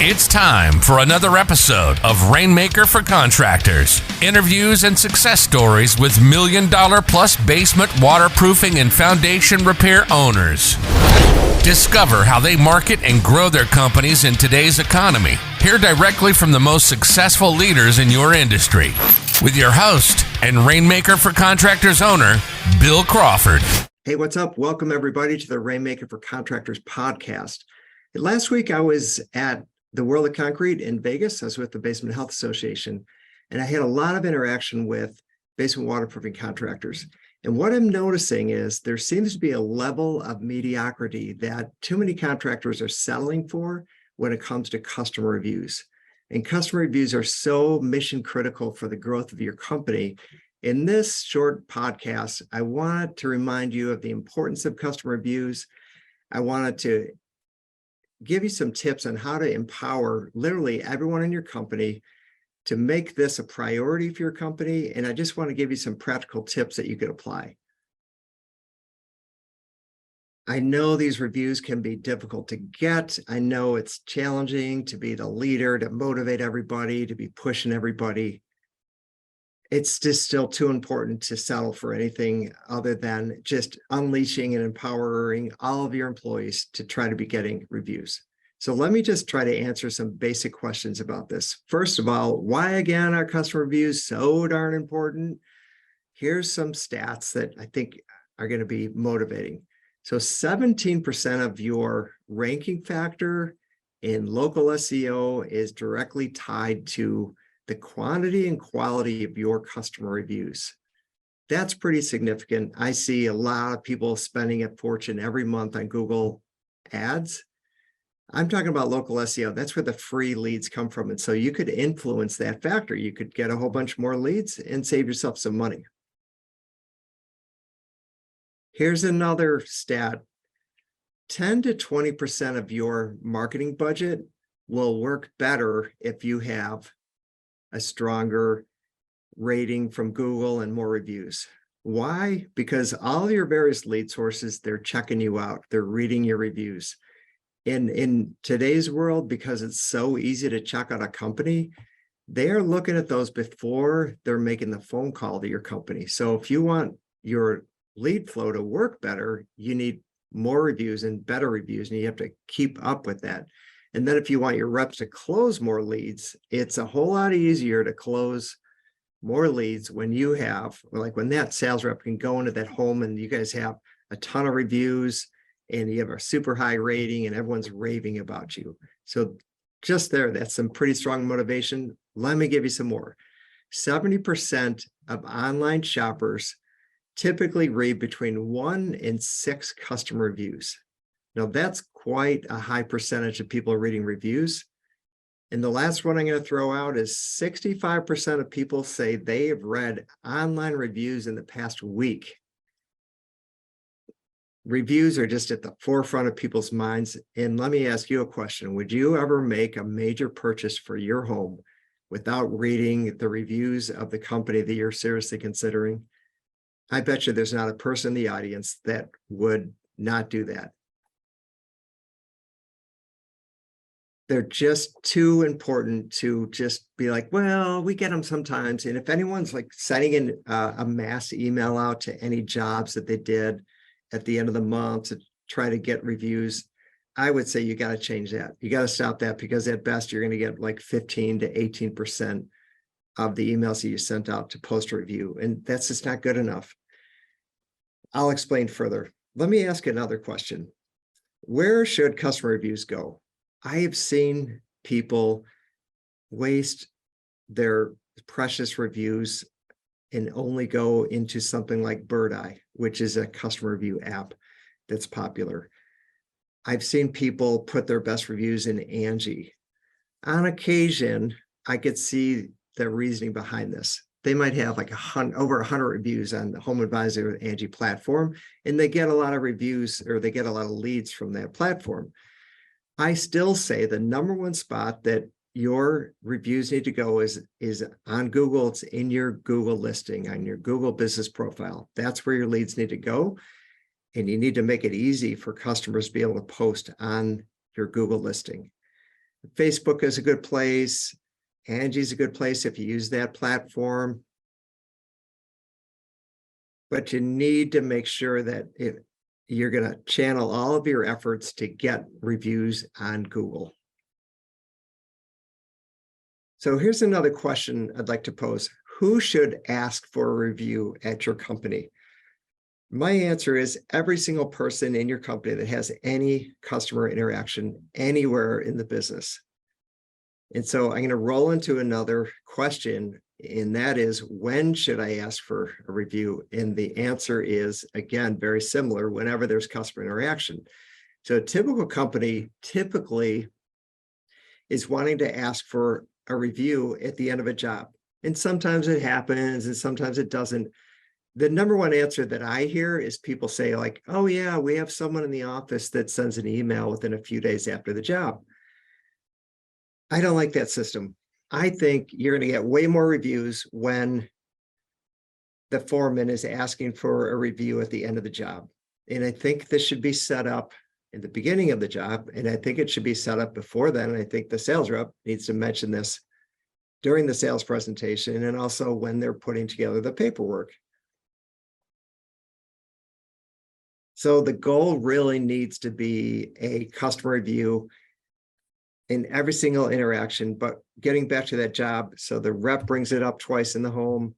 It's time for another episode of Rainmaker for Contractors. Interviews and success stories with $1 million plus basement waterproofing and foundation repair owners. Discover how they market and grow their companies in today's economy. Hear directly from the most successful leaders in your industry. With your host and Rainmaker for Contractors owner, Bill Crawford. Hey, what's up? Welcome everybody to the Rainmaker for Contractors podcast. Last week I was at the World of Concrete in Vegas. I was with the Basement Health Association, and I had a lot of interaction with basement waterproofing contractors. And what I'm noticing is there seems to be a level of mediocrity that too many contractors are settling for when it comes to customer reviews. And customer reviews are so mission critical for the growth of your company. In this short podcast, I wanted to remind you of the importance of customer reviews. I wanted to give you some tips on how to empower literally everyone in your company to make this a priority for your company. And I just want to give you some practical tips that you could apply. I know these reviews can be difficult to get. I know it's challenging to be the leader, to motivate everybody, to be pushing everybody. It's just still too important to settle for anything other than just unleashing and empowering all of your employees to try to be getting reviews. So let me just try to answer some basic questions about this. First of all, why again are customer reviews so darn important? Here's some stats that I think are going to be motivating. So 17% of your ranking factor in local SEO is directly tied to the quantity and quality of your customer reviews. That's pretty significant. I see a lot of people spending a fortune every month on Google ads. I'm talking about local SEO. That's where the free leads come from. And so you could influence that factor. You could get a whole bunch more leads and save yourself some money. Here's another stat. 10 to 20% of your marketing budget will work better if you have a stronger rating from Google and more reviews. Why? Because all of your various lead sources, they're checking you out. They're reading your reviews. In today's world, because it's so easy to check out a company, they're looking at those before they're making the phone call to your company. So if you want your lead flow to work better, you need more reviews and better reviews, and you have to keep up with that. And then if you want your reps to close more leads, it's a whole lot easier to close more leads when you have, like when that sales rep can go into that home and you guys have a ton of reviews and you have a super high rating and everyone's raving about you. So just there, that's some pretty strong motivation. Let me give you some more. 70% of online shoppers typically read between 1 and 6 customer reviews. Now that's quite a high percentage of people reading reviews. And the last one I'm going to throw out is 65% of people say they have read online reviews in the past week. Reviews are just at the forefront of people's minds. And let me ask you a question. Would you ever make a major purchase for your home without reading the reviews of the company that you're seriously considering? I bet you there's not a person in the audience that would not do that. They're just too important to just be like, well, we get them sometimes. And if anyone's like sending in a mass email out to any jobs that they did at the end of the month to try to get reviews, I would say you got to change that. You got to stop that, because at best you're going to get like 15 to 18% of the emails that you sent out to post a review. And that's just not good enough. I'll explain further. Let me ask another question. Where should customer reviews go? I have seen people waste their precious reviews and only go into something like Bird Eye, which is a customer review app that's popular. I've seen people put their best reviews in Angie. On occasion, I could see the reasoning behind this. They might have like over 100 reviews on the Home Advisor Angie platform, and they get a lot of reviews, or they get a lot of leads from that platform. I still say the number one spot that your reviews need to go is on Google. It's in your Google listing, on your Google business profile. That's where your leads need to go. And you need to make it easy for customers to be able to post on your Google listing. Facebook is a good place. Angie's a good place if you use that platform. But you need to make sure that you're going to channel all of your efforts to get reviews on Google. So here's another question I'd like to pose. Who should ask for a review at your company? My answer is every single person in your company that has any customer interaction anywhere in the business. And so I'm going to roll into another question, and that is, when should I ask for a review? And the answer is, again, very similar, whenever there's customer interaction. So a typical company typically is wanting to ask for a review at the end of a job. And sometimes it happens and sometimes it doesn't. The number one answer that I hear is people say like, oh yeah, we have someone in the office that sends an email within a few days after the job. I don't like that system. I think you're going to get way more reviews when the foreman is asking for a review at the end of the job. And I think this should be set up in the beginning of the job. And I think it should be set up before then. And I think the sales rep needs to mention this during the sales presentation and also when they're putting together the paperwork. So the goal really needs to be a customer review in every single interaction, but getting back to that job. So the rep brings it up twice in the home.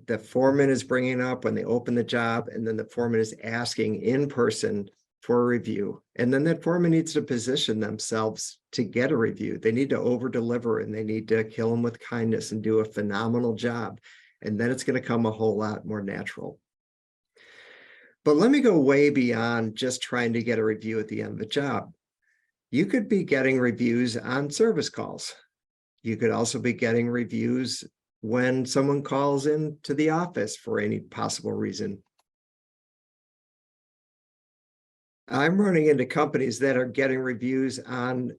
The foreman is bringing it up when they open the job, and then the foreman is asking in person for a review. And then that foreman needs to position themselves to get a review. They need to over deliver and they need to kill them with kindness and do a phenomenal job. And then it's going to come a whole lot more natural. But let me go way beyond just trying to get a review at the end of the job. You could be getting reviews on service calls. You could also be getting reviews when someone calls in to the office for any possible reason. I'm running into companies that are getting reviews on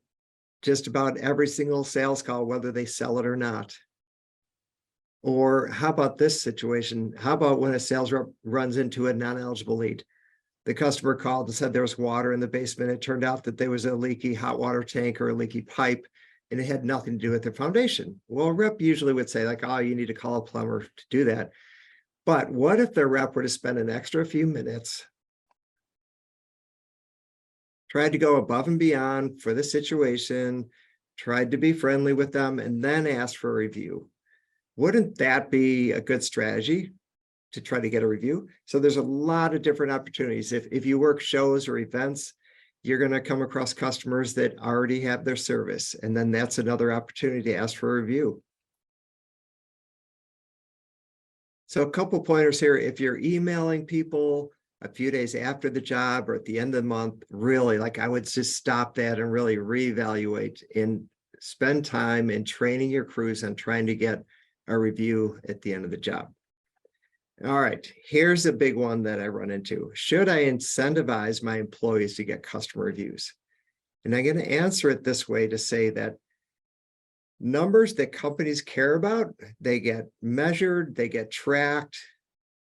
just about every single sales call, whether they sell it or not. Or how about this situation? How about when a sales rep runs into a non-eligible lead? The customer called and said there was water in the basement. It turned out that there was a leaky hot water tank or a leaky pipe, and it had nothing to do with the foundation. Well, a rep usually would say like, oh, you need to call a plumber to do that. But what if the rep were to spend an extra few minutes, tried to go above and beyond for the situation, tried to be friendly with them, and then asked for a review? Wouldn't that be a good strategy to try to get a review? So there's a lot of different opportunities. If you work shows or events, you're going to come across customers that already have their service. And then that's another opportunity to ask for a review. So a couple pointers here. If you're emailing people a few days after the job or at the end of the month, really, like I would just stop that and really reevaluate and spend time in training your crews on trying to get a review at the end of the job. All right, here's a big one that I run into. Should I incentivize my employees to get customer reviews? And I'm going to answer it this way to say that numbers that companies care about, they get measured, they get tracked,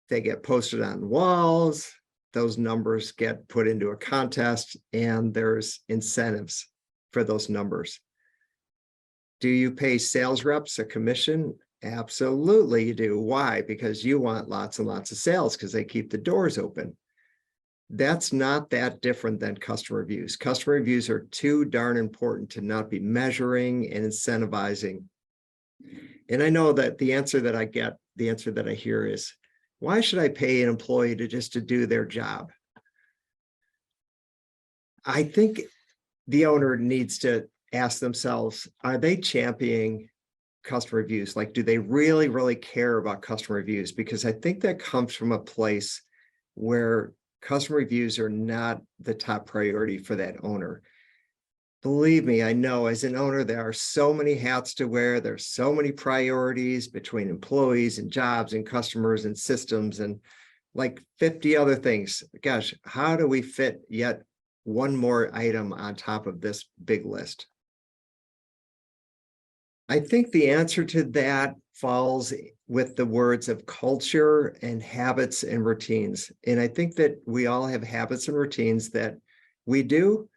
they get posted on walls, those numbers get put into a contest, and there's incentives for those numbers. Do you pay sales reps a commission? Absolutely you do. Why? Because you want lots and lots of sales because they keep the doors open. That's not that different than customer reviews. Customer reviews are too darn important to not be measuring and incentivizing. And I know that the answer that I get, the answer that I hear is, why should I pay an employee to do their job? I think the owner needs to ask themselves, are they championing customer reviews? Like, do they really, really care about customer reviews? Because I think that comes from a place where customer reviews are not the top priority for that owner. Believe me, I know as an owner, there are so many hats to wear. There's so many priorities between employees and jobs and customers and systems and like 50 other things. Gosh, how do we fit yet one more item on top of this big list? I think the answer to that falls with the words of culture and habits and routines. And I think that we all have habits and routines that we do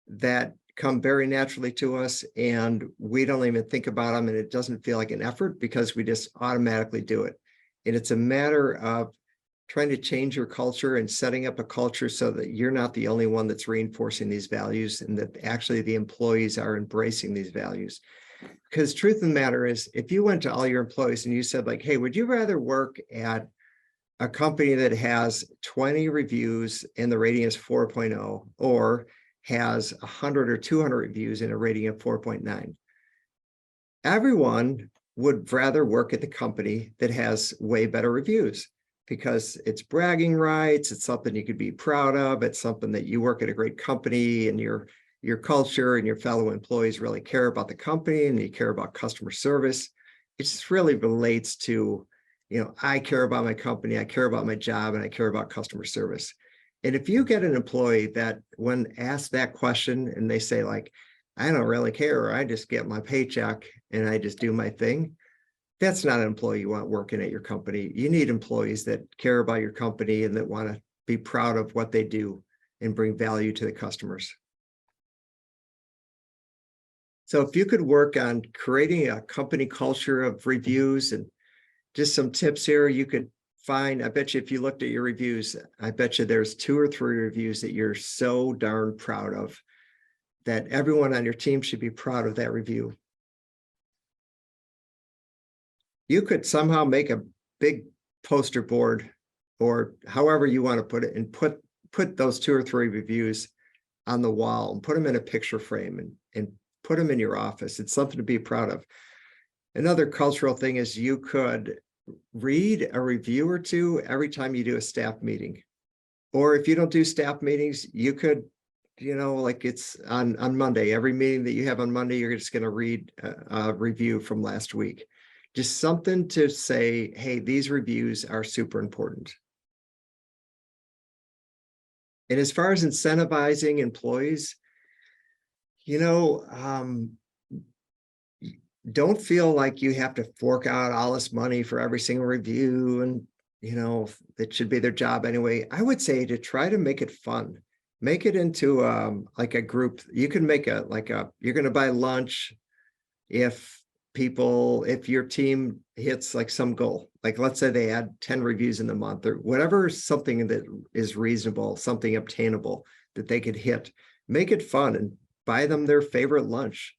that come very naturally to us, and we don't even think about them, and it doesn't feel like an effort because we just automatically do it. And it's a matter of trying to change your culture and setting up a culture so that you're not the only one that's reinforcing these values, and that actually the employees are embracing these values. Because truth of the matter is, if you went to all your employees and you said like, hey, would you rather work at a company that has 20 reviews and the rating is 4.0, or has 100 or 200 reviews and a rating of 4.9? Everyone would rather work at the company that has way better reviews, because it's bragging rights, it's something you could be proud of, it's something that you work at a great company, and your culture and your fellow employees really care about the company, and you care about customer service. It just really relates to, I care about my company, I care about my job, and I care about customer service. And if you get an employee that when asked that question and they say like, I don't really care, or I just get my paycheck and I just do my thing, that's not an employee you want working at your company. You need employees that care about your company and that want to be proud of what they do and bring value to the customers. So if you could work on creating a company culture of reviews, and just some tips here, you could find, I bet you if you looked at your reviews, I bet you there's 2 or 3 reviews that you're so darn proud of that everyone on your team should be proud of that review. You could somehow make a big poster board, or however you want to put it, and put those 2 or 3 reviews on the wall and put them in a picture frame and put them in your office. It's something to be proud of. Another cultural thing is you could read a review or 2 every time you do a staff meeting. Or if you don't do staff meetings, you could, like it's on Monday, every meeting that you have on Monday, you're just going to read a review from last week. Just something to say, hey, these reviews are super important. And as far as incentivizing employees, don't feel like you have to fork out all this money for every single review, and it should be their job anyway. I would say to try to make it fun. Make it into like a group. You can make you're going to buy lunch if your team hits like some goal, like let's say they add 10 reviews in the month, or whatever, something that is reasonable, something obtainable that they could hit. Make it fun and buy them their favorite lunch,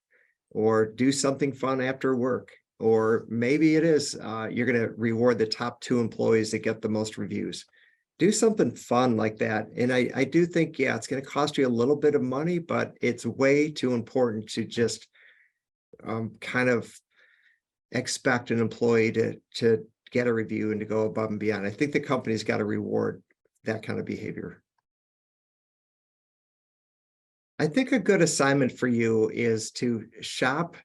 or do something fun after work. Or maybe it is you're going to reward the top 2 employees that get the most reviews. Do something fun like that. And I do think, yeah, it's going to cost you a little bit of money, but it's way too important to just kind of expect an employee to get a review and to go above and beyond. I think the company's got to reward that kind of behavior. I think a good assignment for you is to shop.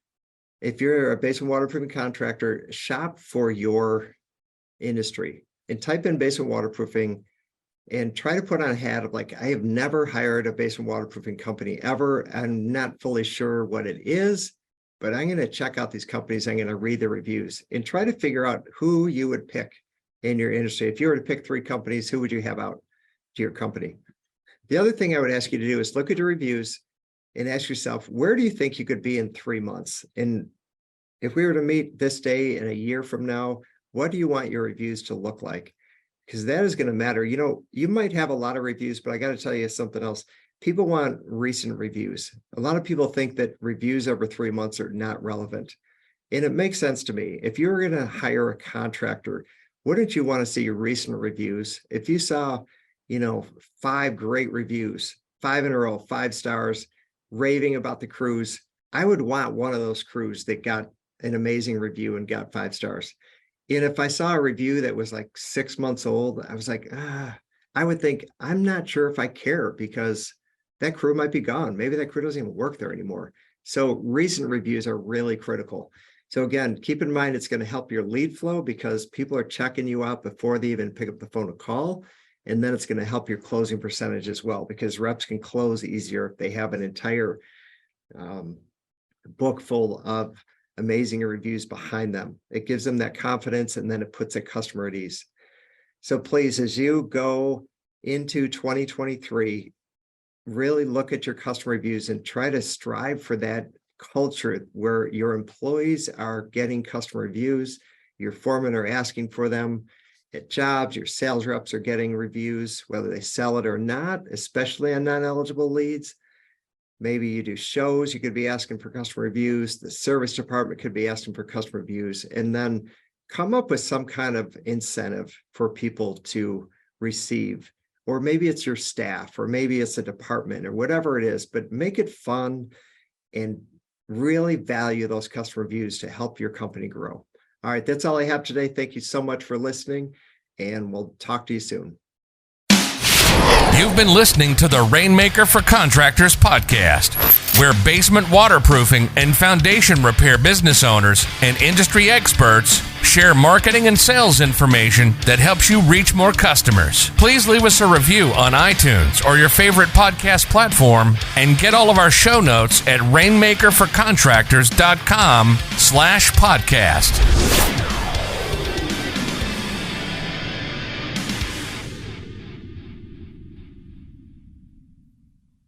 If you're a basement waterproofing contractor, shop for your industry and type in basement waterproofing and try to put on a hat of like, I have never hired a basement waterproofing company ever. I'm not fully sure what it is, but I'm going to check out these companies. I'm going to read the reviews and try to figure out who you would pick in your industry. If you were to pick 3 companies, who would you have out to your company? The other thing I would ask you to do is look at your reviews and ask yourself, where do you think you could be in 3 months? And if we were to meet this day in a year from now, what do you want your reviews to look like? Because that is going to matter. You might have a lot of reviews, but I got to tell you something else. People want recent reviews. A lot of people think that reviews over 3 months are not relevant. And it makes sense to me. If you're going to hire a contractor, wouldn't you want to see your recent reviews? If you saw, 5 great reviews, 5 in a row, 5 stars, raving about the crews, I would want one of those crews that got an amazing review and got 5 stars. And if I saw a review that was like 6 months old, I was like, I would think, I'm not sure if I care, because that crew might be gone. Maybe that crew doesn't even work there anymore. So recent reviews are really critical. So again, keep in mind, it's going to help your lead flow because people are checking you out before they even pick up the phone to call. And then it's going to help your closing percentage as well, because reps can close easier if they have an entire book full of amazing reviews behind them. It gives them that confidence, and then it puts a customer at ease. So please, as you go into 2023, really look at your customer reviews and try to strive for that culture where your employees are getting customer reviews, your foremen are asking for them at jobs, your sales reps are getting reviews, whether they sell it or not, especially on non-eligible leads. Maybe you do shows, you could be asking for customer reviews. The service department could be asking for customer reviews, and then come up with some kind of incentive for people to receive. Or maybe it's your staff, or maybe it's a department, or whatever it is, but make it fun and really value those customer reviews to help your company grow. All right, that's all I have today. Thank you so much for listening, and we'll talk to you soon. You've been listening to the Rainmaker for Contractors podcast, where basement waterproofing and foundation repair business owners and industry experts share marketing and sales information that helps you reach more customers. Please leave us a review on iTunes or your favorite podcast platform, and get all of our show notes at rainmakerforcontractors.com/podcast.